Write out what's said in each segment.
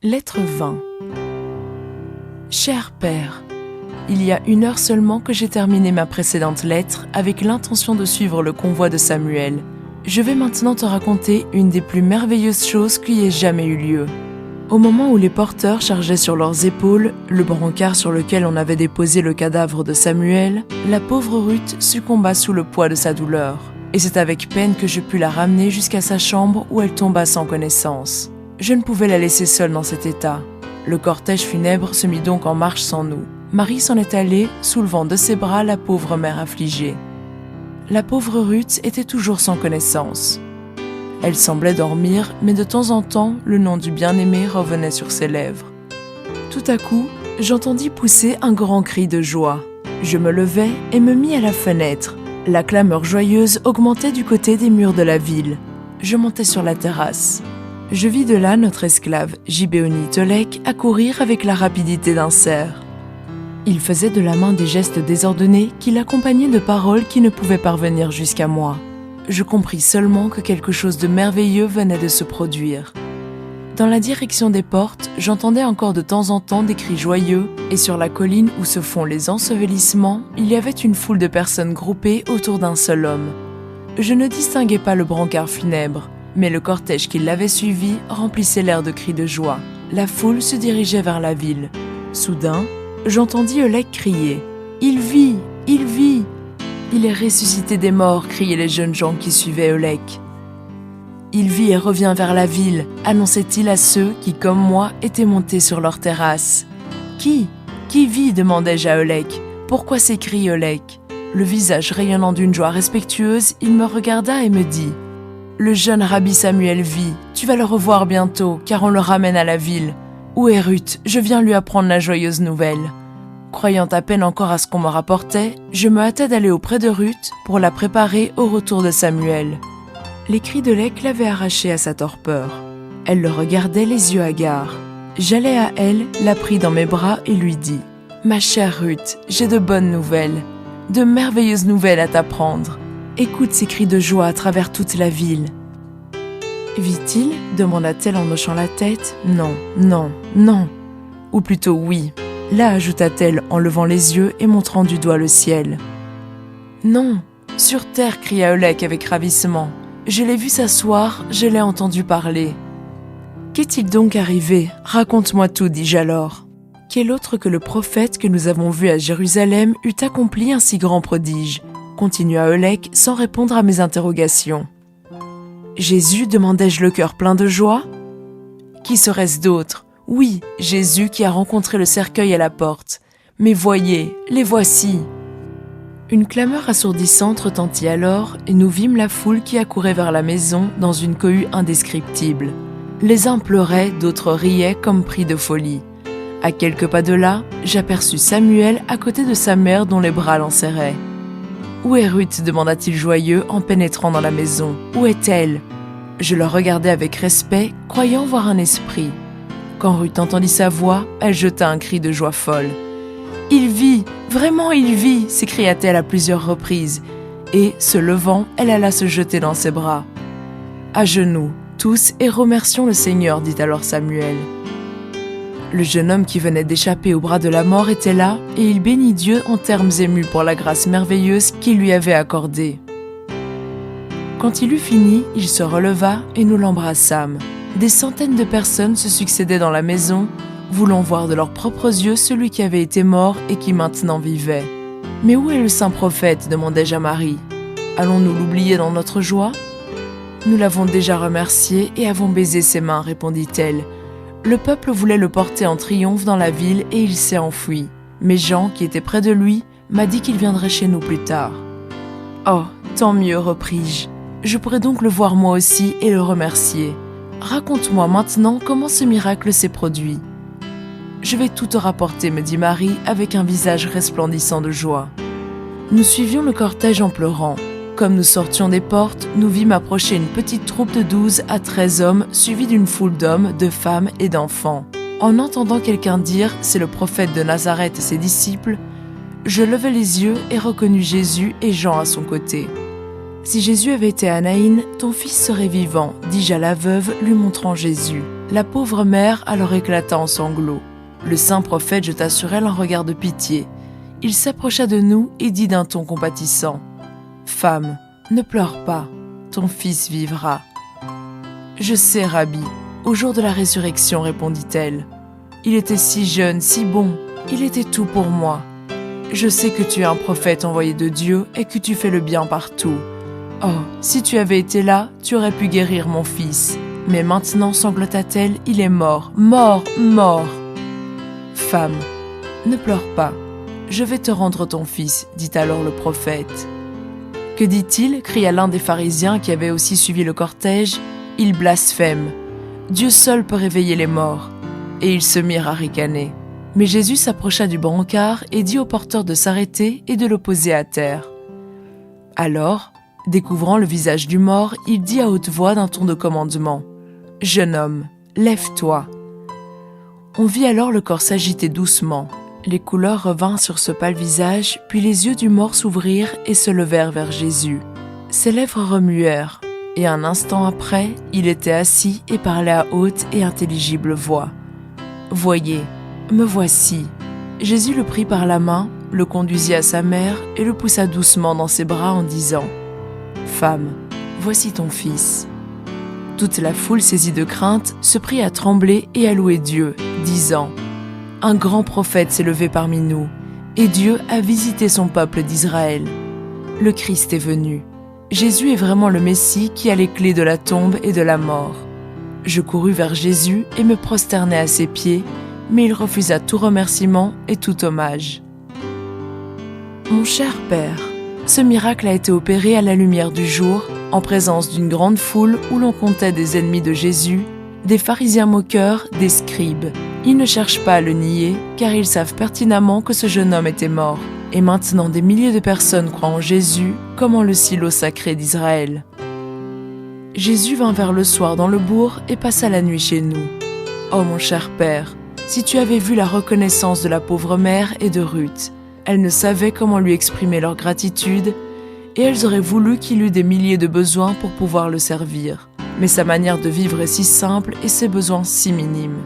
Lettre 20. Cher Père, il y a 1 heure seulement que j'ai terminé ma précédente lettre avec l'intention de suivre le convoi de Samuel. Je vais maintenant te raconter une des plus merveilleuses choses qui ait jamais eu lieu. Au moment où les porteurs chargeaient sur leurs épaules le brancard sur lequel on avait déposé le cadavre de Samuel, la pauvre Ruth succomba sous le poids de sa douleur. Et c'est avec peine que je pus la ramener jusqu'à sa chambre où elle tomba sans connaissance. Je ne pouvais la laisser seule dans cet état. Le cortège funèbre se mit donc en marche sans nous. Marie s'en est allée, soulevant de ses bras la pauvre mère affligée. La pauvre Ruth était toujours sans connaissance. Elle semblait dormir, mais de temps en temps, le nom du bien-aimé revenait sur ses lèvres. Tout à coup, j'entendis pousser un grand cri de joie. Je me levai et me mis à la fenêtre. La clameur joyeuse augmentait du côté des murs de la ville. Je montai sur la terrasse. Je vis de là notre esclave, Gibéoni Tolek, accourir avec la rapidité d'un cerf. Il faisait de la main des gestes désordonnés qui l'accompagnaient de paroles qui ne pouvaient parvenir jusqu'à moi. Je compris seulement que quelque chose de merveilleux venait de se produire. Dans la direction des portes, j'entendais encore de temps en temps des cris joyeux, et sur la colline où se font les ensevelissements, il y avait une foule de personnes groupées autour d'un seul homme. Je ne distinguais pas le brancard funèbre, mais le cortège qui l'avait suivi remplissait l'air de cris de joie. La foule se dirigeait vers la ville. Soudain, j'entendis Eulek crier « Il vit! Il vit !» « Il est ressuscité des morts !» criaient les jeunes gens qui suivaient Eulek. « Il vit et revient vers la ville !» annonçait-il à ceux qui, comme moi, étaient montés sur leur terrasse. « Qui vit ?» demandai-je à Eulek. « Pourquoi ces cris, Eulek ?» Le visage rayonnant d'une joie respectueuse, il me regarda et me dit « Le jeune Rabbi Samuel vit, tu vas le revoir bientôt, car on le ramène à la ville. Où est Ruth ? Je viens lui apprendre la joyeuse nouvelle. » Croyant à peine encore à ce qu'on me rapportait, je me hâtai d'aller auprès de Ruth pour la préparer au retour de Samuel. Les cris d'Eulek l'avaient arrachée à sa torpeur. Elle le regardait les yeux hagards. J'allai à elle, la pris dans mes bras et lui dis « Ma chère Ruth, j'ai de bonnes nouvelles, de merveilleuses nouvelles à t'apprendre. Écoute ces cris de joie à travers toute la ville. » « Vit-il » demanda-t-elle en hochant la tête. « Non, non, non. Ou plutôt oui. » Là, ajouta-t-elle en levant les yeux et montrant du doigt le ciel. « Non, sur terre » cria Eulek avec ravissement. « Je l'ai vu s'asseoir, je l'ai entendu parler. »« Qu'est-il donc arrivé ? Raconte-moi tout, dis-je alors. » Quel autre que le prophète que nous avons vu à Jérusalem eût accompli un si grand prodige ? Continua Eulek sans répondre à mes interrogations. « Jésus » demandai-je le cœur plein de joie. « Qui serait-ce d'autre ? Oui, Jésus qui a rencontré le cercueil à la porte. Mais voyez, les voici !» Une clameur assourdissante retentit alors et nous vîmes la foule qui accourait vers la maison dans une cohue indescriptible. Les uns pleuraient, d'autres riaient comme pris de folie. À quelques pas de là, j'aperçus Samuel à côté de sa mère dont les bras l'enserraient. « Où est Ruth ?» demanda-t-il joyeux en pénétrant dans la maison. « Où est-elle » Je le regardai avec respect, croyant voir un esprit. Quand Ruth entendit sa voix, elle jeta un cri de joie folle. « Il vit, vraiment il vit !» s'écria-t-elle à plusieurs reprises, et, se levant, elle alla se jeter dans ses bras. « À genoux, tous, et remercions le Seigneur » dit alors Samuel. Le jeune homme qui venait d'échapper aux bras de la mort était là, et il bénit Dieu en termes émus pour la grâce merveilleuse qu'il lui avait accordée. Quand il eut fini, il se releva et nous l'embrassâmes. Des centaines de personnes se succédaient dans la maison, voulant voir de leurs propres yeux celui qui avait été mort et qui maintenant vivait. « Mais où est le saint prophète ?» demandai-je à Marie. « Allons-nous l'oublier dans notre joie ?»« Nous l'avons déjà remercié et avons baisé ses mains, » répondit-elle. « Le peuple voulait le porter en triomphe dans la ville et il s'est enfui. Mais Jean, qui était près de lui, m'a dit qu'il viendrait chez nous plus tard. »« Oh, tant mieux, repris-je. Je pourrai donc le voir moi aussi et le remercier. Raconte-moi maintenant comment ce miracle s'est produit. »« Je vais tout te rapporter, » me dit Marie avec un visage resplendissant de joie. Nous suivions le cortège en pleurant. Comme nous sortions des portes, nous vîmes approcher une petite troupe de 12 à 13 hommes suivis d'une foule d'hommes, de femmes et d'enfants. En entendant quelqu'un dire « C'est le prophète de Nazareth et ses disciples », je levai les yeux et reconnus Jésus et Jean à son côté. Si Jésus avait été à Naïn, ton fils serait vivant, dis-je à la veuve, lui montrant Jésus. La pauvre mère alors éclata en sanglots. Le saint prophète jeta sur elle un regard de pitié. Il s'approcha de nous et dit d'un ton compatissant : « Femme, ne pleure pas, ton fils vivra. »« Je sais, Rabbi, au jour de la résurrection, répondit-elle. Il était si jeune, si bon, il était tout pour moi. Je sais que tu es un prophète envoyé de Dieu et que tu fais le bien partout. Oh, si tu avais été là, tu aurais pu guérir mon fils. Mais maintenant, sanglota-t-elle, il est mort, mort, mort. Femme, ne pleure pas. Je vais te rendre ton fils, dit alors le prophète. Que dit-il ? Cria l'un des pharisiens qui avait aussi suivi le cortège. Il blasphème. Dieu seul peut réveiller les morts. Et ils se mirent à ricaner. Mais Jésus s'approcha du brancard et dit au porteur de s'arrêter et de le poser à terre. Alors, découvrant le visage du mort, il dit à haute voix d'un ton de commandement : « Jeune homme, lève-toi. » On vit alors le corps s'agiter doucement. Les couleurs revinrent sur ce pâle visage, puis les yeux du mort s'ouvrirent et se levèrent vers Jésus. Ses lèvres remuèrent, et un instant après, il était assis et parlait à haute et intelligible voix. « Voyez, me voici. » Jésus le prit par la main, le conduisit à sa mère et le poussa doucement dans ses bras en disant : « Femme, voici ton fils. » Toute la foule, saisie de crainte, se prit à trembler et à louer Dieu, disant : « Un grand prophète s'est levé parmi nous, et Dieu a visité son peuple d'Israël. Le Christ est venu. Jésus est vraiment le Messie qui a les clés de la tombe et de la mort. » Je courus vers Jésus et me prosternai à ses pieds, mais il refusa tout remerciement et tout hommage. Mon cher Père, ce miracle a été opéré à la lumière du jour, en présence d'une grande foule où l'on comptait des ennemis de Jésus, des pharisiens moqueurs, des scribes. Ils ne cherchent pas à le nier, car ils savent pertinemment que ce jeune homme était mort. Et maintenant des milliers de personnes croient en Jésus, comme en le silo sacré d'Israël. Jésus vint vers le soir dans le bourg et passa la nuit chez nous. Oh mon cher Père, si tu avais vu la reconnaissance de la pauvre mère et de Ruth, elles ne savaient comment lui exprimer leur gratitude, et elles auraient voulu qu'il eût des milliers de besoins pour pouvoir le servir. Mais sa manière de vivre est si simple et ses besoins si minimes.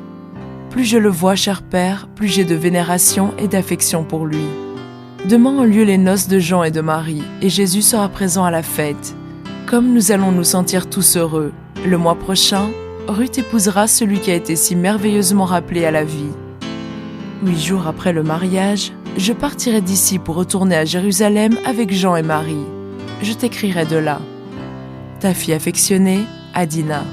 Plus je le vois, cher Père, plus j'ai de vénération et d'affection pour lui. Demain ont lieu les noces de Jean et de Marie, et Jésus sera présent à la fête. Comme nous allons nous sentir tous heureux, le mois prochain, Ruth épousera celui qui a été si merveilleusement rappelé à la vie. 8 jours après le mariage, je partirai d'ici pour retourner à Jérusalem avec Jean et Marie. Je t'écrirai de là. Ta fille affectionnée, Adina.